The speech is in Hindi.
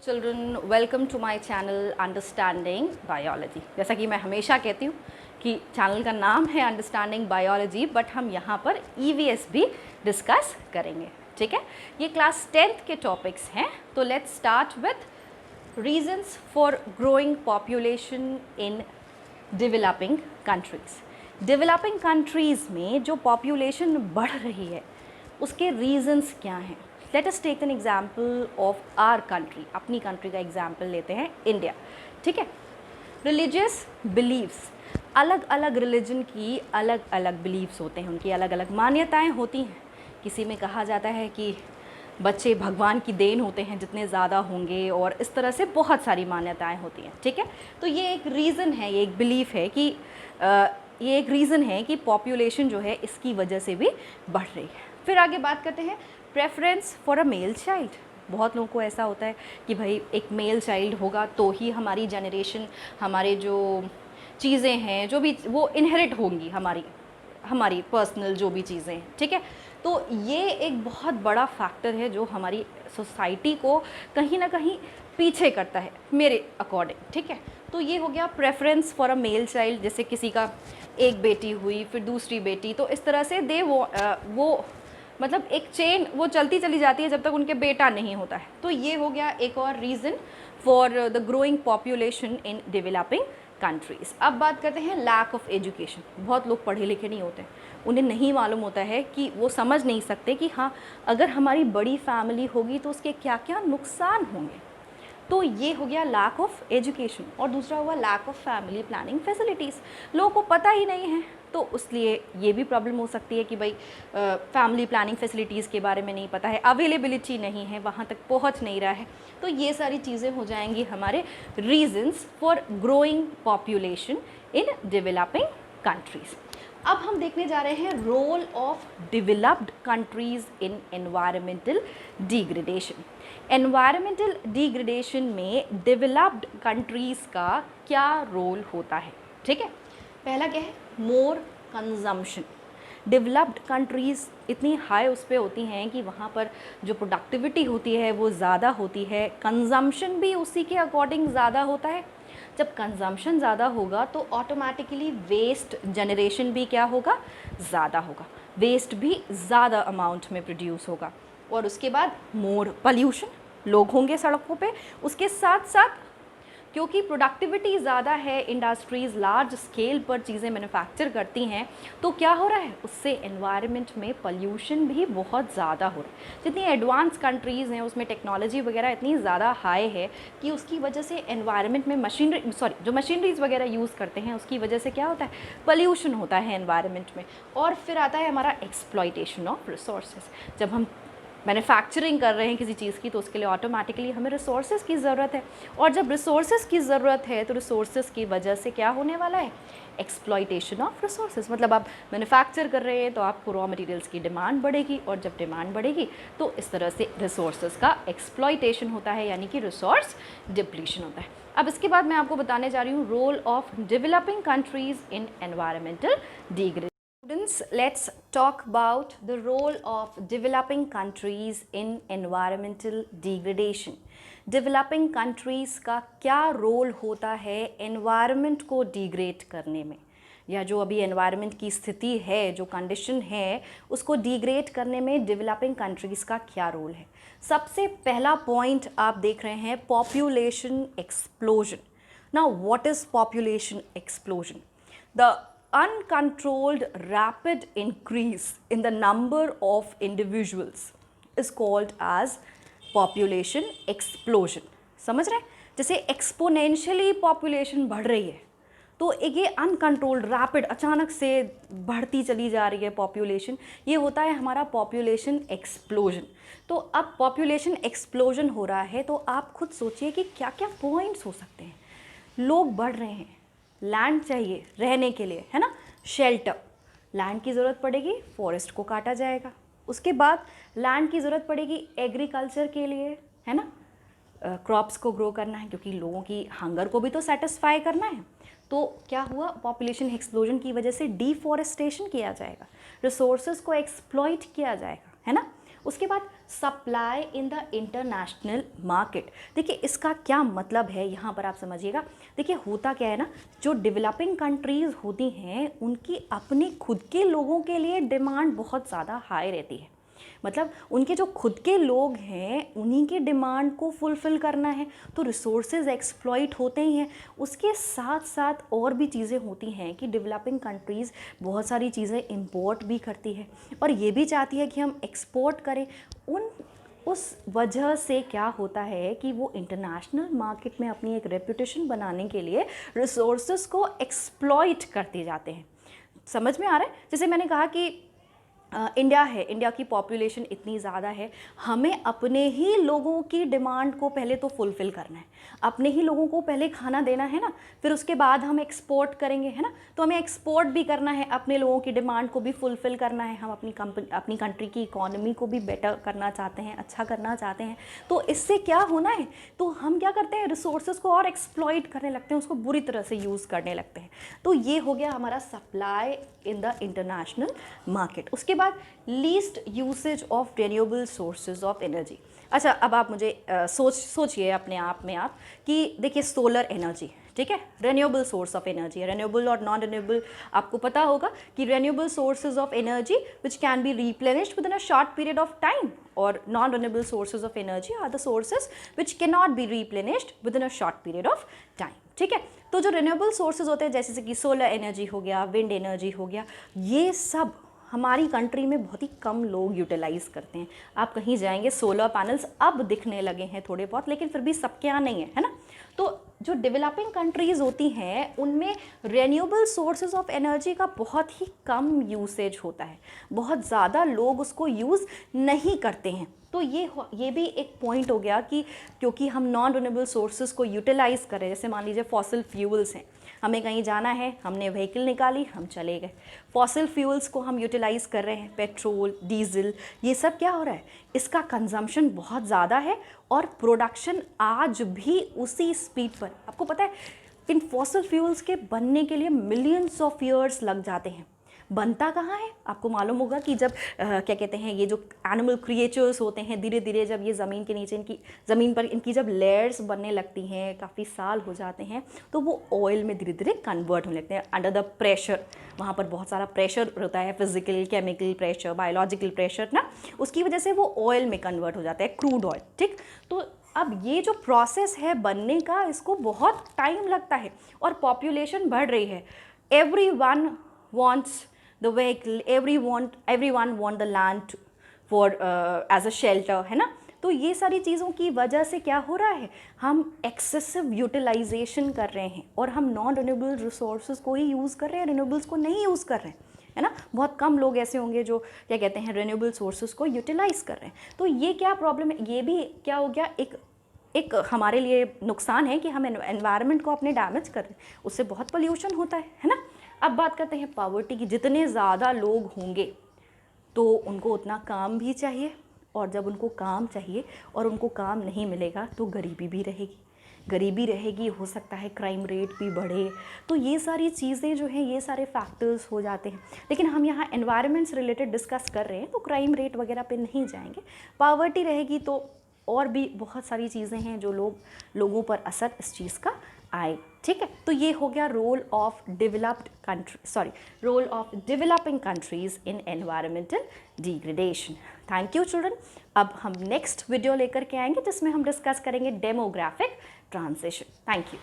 Children, welcome to my channel understanding biology. जैसा कि मैं हमेशा कहती हूँ कि चैनल का नाम है अंडरस्टैंडिंग बायोलॉजी, बट हम यहाँ पर ईवीएस भी डिस्कस करेंगे। ठीक है, ये क्लास 10th के टॉपिक्स हैं। तो let's start with reasons for growing population in developing countries. Developing countries में जो पॉपुलेशन बढ़ रही है उसके रीजंस क्या हैं। Let us take an example of our country. अपनी कंट्री का एग्जाम्पल लेते हैं, इंडिया। ठीक है, रिलीजियस बिलीव्स, अलग अलग रिलीजन की अलग अलग बिलीव्स होते हैं, उनकी अलग अलग मान्यताएं होती हैं। किसी में कहा जाता है कि बच्चे भगवान की देन होते हैं, जितने ज़्यादा होंगे, और इस तरह से बहुत सारी मान्यताएं होती हैं। ठीक है, तो ये एक रीज़न है, ये एक बिलीफ है कि ये एक रीज़न है कि पॉपुलेशन जो है इसकी वजह से भी बढ़ रही है। फिर आगे बात करते हैं preference for a male child. बहुत लोगों को ऐसा होता है कि भाई एक मेल चाइल्ड होगा तो ही हमारी जनरेशन, हमारे जो चीज़ें हैं, जो भी वो इनहेरिट होंगी, हमारी पर्सनल जो भी चीज़ें हैं। ठीक है, तो ये एक बहुत बड़ा फैक्टर है जो हमारी सोसाइटी को कहीं ना कहीं पीछे करता है, मेरे अकॉर्डिंग। ठीक है, तो ये हो गया preference for a male child. जैसे किसी का एक बेटी हुई, फिर दूसरी बेटी, तो इस तरह से वो मतलब एक चेन वो चलती चली जाती है जब तक उनके बेटा नहीं होता है। तो ये हो गया एक और reason for the growing population in developing countries. अब बात करते हैं लैक ऑफ एजुकेशन। बहुत लोग पढ़े लिखे नहीं होते, उन्हें नहीं मालूम होता है कि वो समझ नहीं सकते कि हाँ, अगर हमारी बड़ी फैमिली होगी तो उसके क्या क्या नुकसान होंगे। तो ये हो गया लैक ऑफ एजुकेशन। और दूसरा हुआ lack of family planning facilities. लोगों को पता ही नहीं है, तो इसलिए ये भी प्रॉब्लम हो सकती है कि भाई फैमिली प्लानिंग फैसिलिटीज़ के बारे में नहीं पता है, अवेलेबिलिटी नहीं है, वहाँ तक पहुँच नहीं रहा है। तो ये सारी चीज़ें हो जाएंगी हमारे reasons for growing population in developing countries. अब हम देखने जा रहे हैं role of developed countries in environmental degradation. Environmental degradation में डेवलप्ड कंट्रीज़ का क्या रोल होता है। ठीक है, पहला क्या है, मोर कंजम्पशन। डेवलप्ड कंट्रीज़ इतनी हाई उस पर होती हैं कि वहाँ पर जो प्रोडक्टिविटी होती है वो ज़्यादा होती है, कंजम्पशन भी उसी के अकॉर्डिंग ज़्यादा होता है। जब कंजम्पशन ज़्यादा होगा तो ऑटोमेटिकली वेस्ट जनरेशन भी क्या होगा, ज़्यादा होगा, वेस्ट भी ज़्यादा अमाउंट में प्रोड्यूस होगा। और उसके बाद मोर पॉल्यूशन, लोग होंगे सड़कों पे। उसके साथ साथ क्योंकि प्रोडक्टिविटी ज़्यादा है, इंडस्ट्रीज़ लार्ज स्केल पर चीज़ें मैन्युफैक्चर करती हैं, तो क्या हो रहा है, उससे एनवायरनमेंट में पोल्यूशन भी बहुत ज़्यादा हो रहा है। जितनी एडवांस कंट्रीज़ हैं उसमें टेक्नोलॉजी वगैरह इतनी ज़्यादा हाई है कि उसकी वजह से एनवायरनमेंट में जो मशीनरीज़ वगैरह यूज़ करते हैं उसकी वजह से क्या होता है, पोल्यूशन होता है एनवायरनमेंट में। और फिर आता है हमारा एक्सप्लॉयटेशन ऑफ रिसोर्सेज। जब हम मैन्युफैक्चरिंग कर रहे हैं किसी चीज़ की तो उसके लिए ऑटोमेटिकली हमें रिसोर्सेज की ज़रूरत है, और जब रिसोर्सेज की ज़रूरत है तो रिसोर्सेज की वजह से क्या होने वाला है, एक्सप्लॉयटेशन ऑफ रिसोर्सेज। मतलब आप मैन्युफैक्चर कर रहे हैं तो आपको रॉ मटेरियल्स की डिमांड बढ़ेगी, और जब डिमांड बढ़ेगी तो इस तरह से रिसोर्सेज का एक्सप्लॉयटेशन होता है, यानी कि रिसोर्स डिप्लीशन होता है। अब इसके बाद मैं आपको बताने जा रही हूँ role of developing countries in environmental degradation. Students, let's talk about the role of developing countries in environmental degradation. Developing countries का क्या रोल होता है environment को डिग्रेड करने में, या जो अभी environment की स्थिति है, जो कंडीशन है, उसको डिग्रेड करने में डेवलपिंग कंट्रीज़ का क्या रोल है। सबसे पहला पॉइंट आप देख रहे हैं, population explosion. Now what is population explosion? The uncontrolled rapid increase in the number of individuals is called as population explosion. समझ रहे हैं? जैसे एक्सपोनेंशियली पॉपुलेशन बढ़ रही है, तो एक ये अनकंट्रोल्ड रैपिड अचानक से बढ़ती चली जा रही है पॉपुलेशन, ये होता है हमारा पॉपुलेशन एक्सप्लोजन। तो अब पॉपुलेशन एक्सप्लोजन हो रहा है तो आप खुद सोचिए कि क्या क्या पॉइंट्स हो सकते हैं। लोग बढ़ रहे हैं, लैंड चाहिए रहने के लिए, है ना, शेल्टर, लैंड की ज़रूरत पड़ेगी, फॉरेस्ट को काटा जाएगा। उसके बाद लैंड की ज़रूरत पड़ेगी एग्रीकल्चर के लिए, है ना, क्रॉप्स को ग्रो करना है, क्योंकि लोगों की हंगर को भी तो सेटिस्फाई करना है। तो क्या हुआ, पॉपुलेशन एक्सप्लोजन की वजह से डिफॉरेस्टेशन किया जाएगा, रिसोर्सेज को एक्सप्लॉइट किया जाएगा, है ना। उसके बाद supply in the international market. देखिए इसका क्या मतलब है यहाँ पर आप समझिएगा। देखिए होता क्या है ना, जो डेवलपिंग कंट्रीज़ होती हैं उनकी अपने खुद के लोगों के लिए डिमांड बहुत ज़्यादा हाई रहती है। मतलब उनके जो खुद के लोग हैं उन्हीं की डिमांड को फुलफ़िल करना है, तो रिसोर्सेज एक्सप्लॉइट होते ही हैं। उसके साथ साथ और भी चीज़ें होती हैं कि डेवलपिंग कंट्रीज़ बहुत सारी चीज़ें इंपोर्ट भी करती है और ये भी चाहती है कि हम एक्सपोर्ट करें। उस वजह से क्या होता है कि वो इंटरनेशनल मार्केट में अपनी एक रेपुटेशन बनाने के लिए रिसोर्सेज को एक्सप्लॉइट करते जाते हैं। समझ में आ रहा है? जैसे मैंने कहा कि इंडिया है, इंडिया की पॉपुलेशन इतनी ज़्यादा है, हमें अपने ही लोगों की डिमांड को पहले तो फुलफ़िल करना है, अपने ही लोगों को पहले खाना देना है ना, फिर उसके बाद हम एक्सपोर्ट करेंगे, है ना। तो हमें एक्सपोर्ट भी करना है, अपने लोगों की डिमांड को भी फुलफ़िल करना है, हम अपनी कंट्री की इकोनॉमी को भी बेटर करना चाहते हैं, अच्छा करना चाहते हैं। तो इससे क्या होना है, तो हम क्या करते हैं, रिसोर्सेज को और एक्सप्लॉइट करने लगते हैं, उसको बुरी तरह से यूज़ करने लगते हैं। तो ये हो गया हमारा supply in the international market. उसके बाद least usage of renewable sources of energy. अच्छा, अब आप मुझे सोचिए अपने आप में आप कि देखिए सोलर एनर्जी, ठीक है, रिन्यूएबल सोर्स ऑफ एनर्जी है। रिन्यूएबल और नॉन रिन्यूएबल आपको पता होगा कि renewable sources of energy which can be replenished within a short period of time, और non renewable sources of energy are the sources which can not be replenished within a short period of time, ठीक है। तो जो रिन्यूएबल सोर्सेज होते हैं जैसे कि सोलर एनर्जी हो गया, विंड एनर्जी हो गया, ये सब हमारी कंट्री में बहुत ही कम लोग यूटिलाइज़ करते हैं। आप कहीं जाएंगे सोलर पैनल्स अब दिखने लगे हैं थोड़े बहुत, लेकिन फिर भी सबके यहाँ नहीं है ना। तो जो डेवलपिंग कंट्रीज़ होती हैं उनमें रिन्यूएबल सोर्सेज ऑफ एनर्जी का बहुत ही कम यूसेज होता है, बहुत ज़्यादा लोग उसको यूज़ नहीं करते हैं। तो ये भी एक पॉइंट हो गया कि क्योंकि हम नॉन रिन्यूएबल सोर्सेज को यूटिलाइज़ करें, जैसे मान लीजिए फॉसिल फ्यूल्स हैं, हमें कहीं जाना है, हमने व्हीकल निकाली, हम चले गए, फॉसिल फ्यूल्स को हम यूटिलाइज़ कर रहे हैं, पेट्रोल, डीजल, ये सब क्या हो रहा है, इसका कंजम्पशन बहुत ज़्यादा है और प्रोडक्शन आज भी उसी स्पीड पर। आपको पता है इन फॉसिल फ्यूल्स के बनने के लिए मिलियंस ऑफ ईयर्स लग जाते हैं। बनता कहाँ है, आपको मालूम होगा कि जब क्या कहते हैं, ये जो एनिमल क्रिएचर्स होते हैं, धीरे धीरे जब ये ज़मीन के नीचे ज़मीन पर इनकी जब लेयर्स बनने लगती हैं, काफ़ी साल हो जाते हैं, तो वो ऑयल में धीरे धीरे कन्वर्ट होने लगते हैं अंडर द प्रेशर। वहाँ पर बहुत सारा प्रेशर होता है, physical, chemical pressure, biological pressure ना, उसकी वजह से वो ऑयल में कन्वर्ट हो जाता है, क्रूड ऑयल, ठीक। तो अब ये जो प्रोसेस है बनने का, इसको बहुत टाइम लगता है और पॉपुलेशन बढ़ रही है। everyone wants the vehicle, everyone want the land for as a shelter, है ना। तो ये सारी चीज़ों की वजह से क्या हो रहा है, हम एक्सेसिव यूटिलाइजेशन कर रहे हैं और हम नॉन रिन्यूएबल रिसोर्सेज को ही यूज़ कर रहे हैं, रिन्यूएबल्स को नहीं यूज़ कर रहे हैं, है ना। बहुत कम लोग ऐसे होंगे जो क्या कहते हैं रिन्यूएबल सोर्सेज को यूटिलाइज़ कर रहे हैं। तो ये क्या प्रॉब्लम है, ये भी क्या हो गया, एक हमारे लिए नुकसान है कि हम एनवायरनमेंट को अपने डैमेज कर रहे हैं, उससे बहुत पोल्यूशन होता है ना। अब बात करते हैं पावर्टी की। जितने ज़्यादा लोग होंगे तो उनको उतना काम भी चाहिए, और जब उनको काम चाहिए और उनको काम नहीं मिलेगा तो गरीबी भी रहेगी, हो सकता है क्राइम रेट भी बढ़े। तो ये सारी चीज़ें जो हैं, ये सारे फैक्टर्स हो जाते हैं। लेकिन हम यहाँ एनवायरनमेंट से रिलेटेड डिस्कस कर रहे हैं तो क्राइम रेट वगैरह पे नहीं जाएंगे। पावर्टी रहेगी तो और भी बहुत सारी चीज़ें हैं जो लोगों पर असर इस चीज़ का आए, ठीक है। तो ये हो गया role of developing countries in environmental degradation. Thank you children. अब हम नेक्स्ट वीडियो लेकर के आएंगे जिसमें हम डिस्कस करेंगे डेमोग्राफिक ट्रांजिशन। Thank you.